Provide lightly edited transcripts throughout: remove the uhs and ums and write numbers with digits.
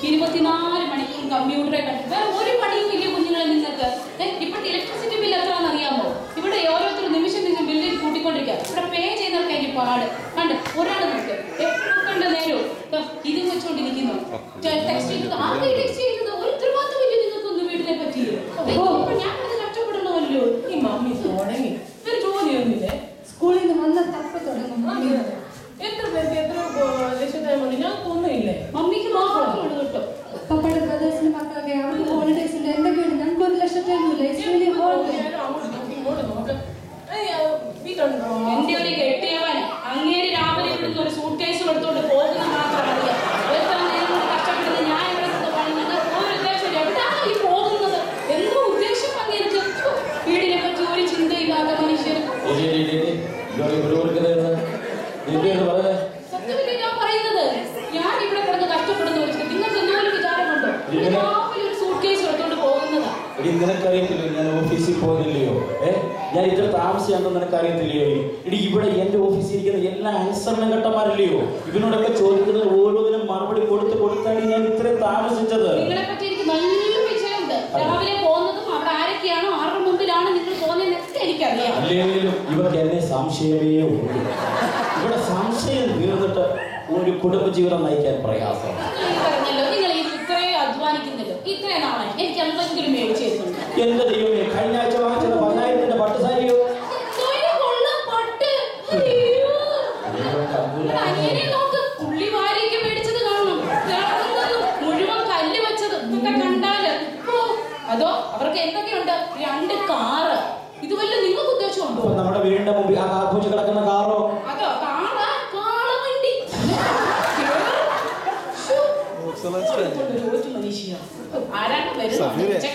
24 മണിക്കൂർ കമ്പ്യൂട്ടറെ കണ്ടു വേറെ ഒരു പണിയും ഇല്ല കുഞ്ഞുങ്ങളെ നിങ്ങൾക്ക്. ഇപ്പോഴത്തെ ഇലക്ട്രിസിറ്റി ബില്ല് എത്രയാണെന്ന് അറിയാമോ? ഇവിടെ ഓരോരുത്തർ നിമിഷം ബില്ലിൽ കൂട്ടിക്കൊണ്ടിരിക്കുക. ഇവിടെ പേ ചെയ്യുന്നവർക്ക് അതിന്റെ പാട് കണ്ട് ഒരാൾ നമുക്ക് കണ്ട നേരവും ഇതും വെച്ചുകൊണ്ടിരിക്കുന്നു. ടെക്സ്റ്റ് ചെയ്തത് ആകെ ടെക്സ്റ്റ് ചെയ്തത് ഒരു ഉത്തരവാദിത്തം ഇല്ല നിങ്ങൾക്കൊന്നും വീട്ടിനെ പറ്റി. ഞാൻ ഇവിടെ കഷ്ടപ്പെടണമല്ലോ. ഈ മമ്മി തുടങ്ങി ഒരു ജോലിയൊന്നുമില്ലേ? സ്കൂളിൽ നിന്ന് വന്ന തപ്പ തുടങ്ങും. എത്ര പേർക്ക് എത്ര ലക്ഷത്തായ മതി ഞങ്ങൾക്കൊന്നുമില്ലേ? മമ്മിക്ക് മാത്രമേ ഉള്ളൂ കേട്ടോ. പപ്പയുടെ ബ്രദേഴ്സിന്റെ മക്കളൊക്കെ അവർക്ക് ഹോളിഡേയ്സ് ഉണ്ട്. എന്തൊക്കെയുണ്ട്? ഞങ്ങൾക്ക് 1 ലക്ഷത്തിനൊന്നുമില്ല. എന്റെ ഒരു കെട്ടിയവൻ അങ്ങേര് രാവിലെ ഇവിടുന്ന് ഒരു സൂട്ട് കേസ് എടുത്തോണ്ട് പോകുന്ന മാത്രം അറിയാം. എത്ര നേരം കഷ്ടപ്പെടുന്നത് ഞാൻ ഇവിടെ പണിയുന്നത് ഒരു ഉദ്ദേശം എവിടെയാണോ ഈ പോകുന്നത്? എന്തോ ഉദ്ദേശം അങ്ങേർക്ക് വീടിനെ പറ്റി ഒരു ചിന്തയില്ലാത്ത മനുഷ്യർ. സത്യമില്ല ഞാൻ പറയുന്നത്. ഞാൻ ഇവിടെ കിടന്ന് കഷ്ടപ്പെടുന്ന വെച്ചിട്ട് നിങ്ങൾക്ക് എന്തുപോലും വിചാരമുണ്ടോ? രാവിലെ ഒരു സൂട്ട് കേസ് എടുത്തോണ്ട് പോകുന്നതാ. നിനക്കറിയത്തില്ലോ ഞാൻ ഓഫീസിൽ പോകുന്നില്ലയോ? ഞാൻ ഇത്ര താമസിയാണെന്ന് നിനക്കറിയത്തില്ലയോ? ഇടി ഇവിടെ എന്റെ ഓഫീസിൽ ഇരിക്കുന്ന എല്ലാ അനുസരണഘട്ടന്മാരില്ലയോ? ഇവനോടൊക്കെ ചോദിക്കുന്നത് ഓരോന്നിനും മറുപടി കൊടുത്താണ് ഞാൻ ഇത്രയും താമസിച്ചത്. നിങ്ങളെ പറ്റി എനിക്ക് നല്ല വിഷയമുണ്ട്. രാവിലെ പോകുന്നതും അവിടെ ആരൊക്കെയാണോ ആരുടെ മുമ്പിലാണ് നിങ്ങൾ പോകുന്നതെന്നൊക്കെ എനിക്കറിയാം. അല്ലെങ്കിലും ഇവർക്ക് എന്നെ സംശയമേ ഉള്ളൂ. ഇവിടെ സംശയം തീർന്നിട്ട് ഒരു കുടുംബജീവിതം നയിക്കാൻ പ്രയാസം. പറഞ്ഞല്ലോ നിങ്ങൾ ഇത്രയും അധ്വാനിക്കുന്നല്ലോ. ഇത്രയും നാളെ എനിക്ക് എന്തെങ്കിലും മേടിച്ചു തരുന്നുണ്ട്. എന്റെ ദൈവമേ, കഴിഞ്ഞ ആഴ്ച വാങ്ങിച്ചത് 10,000-ന്റെ പട്ടുസാരിയോ? അതോ അവർക്ക് എന്തൊക്കെയുണ്ട്? 2 കാറ്. ഇതുവല്ല നിങ്ങൾക്ക് ഉദ്ദേശമുണ്ടോ? നമ്മുടെ വീടിന്റെ മുമ്പിൽ ആ കാർപ്പൂച്ച് കിടക്കുന്ന കാറോ? അതോ കാളവണ്ടി. ആരാണ് വരുന്നത്? തോന്നുന്നത്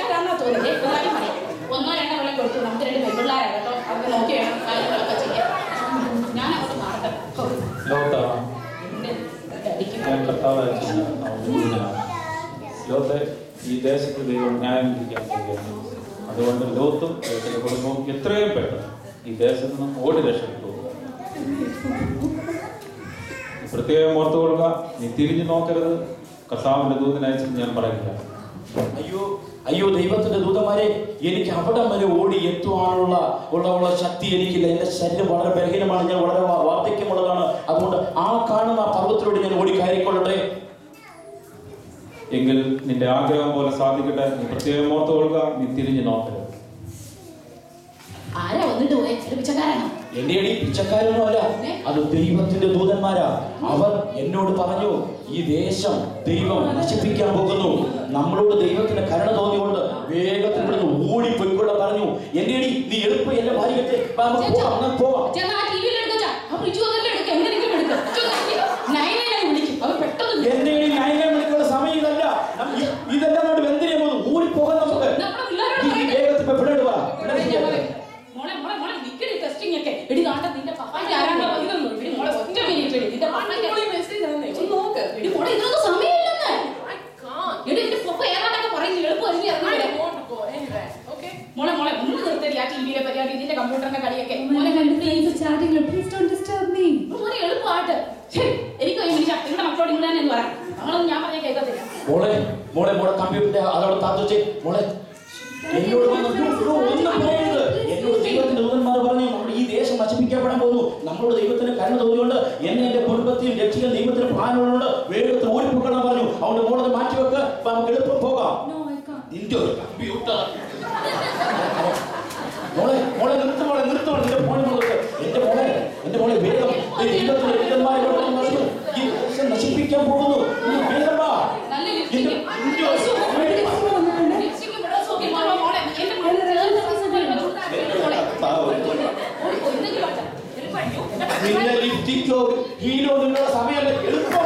1-2 വെള്ളം കൊടുത്തു. നമുക്ക് 2 പെൺപിള്ളേരാണ് കേട്ടോ. അവർക്ക് നോക്കി വേണം കാര്യങ്ങളൊക്കെ ചെയ്യാൻ. ഞാൻ അങ്ങോട്ട് മാറട്ടെ. ഈ ദേശത്ത് ദൈവം ന്യായം വിധിക്കാൻ പോകുകയാണ്. അതുകൊണ്ട് ലോത്തും ലോത്തിന്റെ കുടുംബവും എത്രയും പെട്ടെന്ന് ഈ ദേശത്ത് നിന്ന് ഓടി രക്ഷപ്പെട്ടു. പ്രത്യേകം ഓർത്തു കൊള്ളുക, നീ തിരിഞ്ഞു നോക്കരുത്. കർത്താവിന്റെ ദൂതനയച്ചെന്ന് ഞാൻ പറയില്ല. അയ്യോ ദൈവത്തിന്റെ ദൂതന്മാരെ, എനിക്ക് അവിടെ വരെ ഓടി എത്തുവാനുള്ള ശക്തി എനിക്കില്ല. എന്റെ ശരീരം വളരെ ബലഹീനമാണ്. ഞാൻ വളരെ വാർദ്ധക്യമുള്ളതാണ്. അതുകൊണ്ട് ആ കാണുന്ന ആ പർവ്വത്തിലൂടെ ഞാൻ ഓടി കയറിക്കൊള്ളട്ടെ. എങ്കിൽ നിന്റെ ആഗ്രഹം പോലെ സാധിക്കട്ടെ. നീ പ്രത്യേകം ഓർത്തു കൊള്ളുക, നീ തിരിഞ്ഞു നോക്കരുത്. ആരാ വന്നിട്ട് പോയെ? എന്റെ അടി പിച്ചക്കാരൊന്നും അല്ല, അത് ദൈവത്തിന്റെ ദൂതന്മാരാ. അവർ എന്നോട് പറഞ്ഞു, ഈ ദേശം ദൈവം നശിപ്പിക്കാൻ പോകുന്നു. നമ്മളോട് ദൈവത്തിന് കരുണ തോന്നിയോണ്ട് വേഗത്തിൽ ഇവിടുന്ന് ഓടിപ്പോയിക്കൊള്ളാൻ പറഞ്ഞു. എന്റെ അടി നീ എളുപ്പം എന്റെ ഭാര്യത്തെ പോവാം. എന്റെ അടി നയനെ വിളിക്കുള്ള സമയം ഇതല്ല. ഇതെല്ലാം കൊണ്ട് വെന്തിനെ പോകുന്നു. ഓടിപ്പോകാൻ നമുക്ക് വേഗത്തിൽ പിള്ളേട് പോവാ. കമ്പ്യൂട്ടറിന്റെ കളിയൊക്കെ എനിക്ക് മക്കളോട് ഇങ്ങനെ പറയാം. ഞങ്ങളൊന്നും ഞാൻ പറഞ്ഞ കേൾക്കത്തില്ല. മോളെ കമ്പ്യൂട്ടറിന്റെ അതോടെ താത്തുവെച്ചേ. മോളെ എന്നോട് ദൈവത്തിന്റെ ദൂതന്മാർ പറഞ്ഞു, നമ്മൾ ഈ ദേശം നശിപ്പിക്കപ്പെടാൻ പോകുന്നു. നമ്മളോട് ദൈവത്തിന് കരുണ തോന്നിയോണ്ട് എന്റെ കുടുംബത്തെയും രക്ഷിക്കാൻ ദൈവത്തിന് പ്ലാനുകളുണ്ട്. വേഗത്തിൽ ഓടിപ്പോക്കണം പറഞ്ഞു. അതുകൊണ്ട് മോളത് മാറ്റിവെക്ക്, നമുക്ക് എളുപ്പം പോകാം. നിന്റെ ഒരു കമ്പ്യൂട്ടർ മോളെ നിർത്തുമോളെ നിന്റെ ഫോണിൽ നോക്ക്. എന്റെ മോളെ വേഗം ദൈവത്തിന്റെ ദൂതന്മാരെ ഈ ദേശം നശിപ്പിക്കാൻ പോകുന്നു. വേഗം വാ. നിങ്ങളുടെ ലിപ്റ്റിക്കോ ഹീലോ നിങ്ങളുടെ സമയമല്ല. എളുപ്പം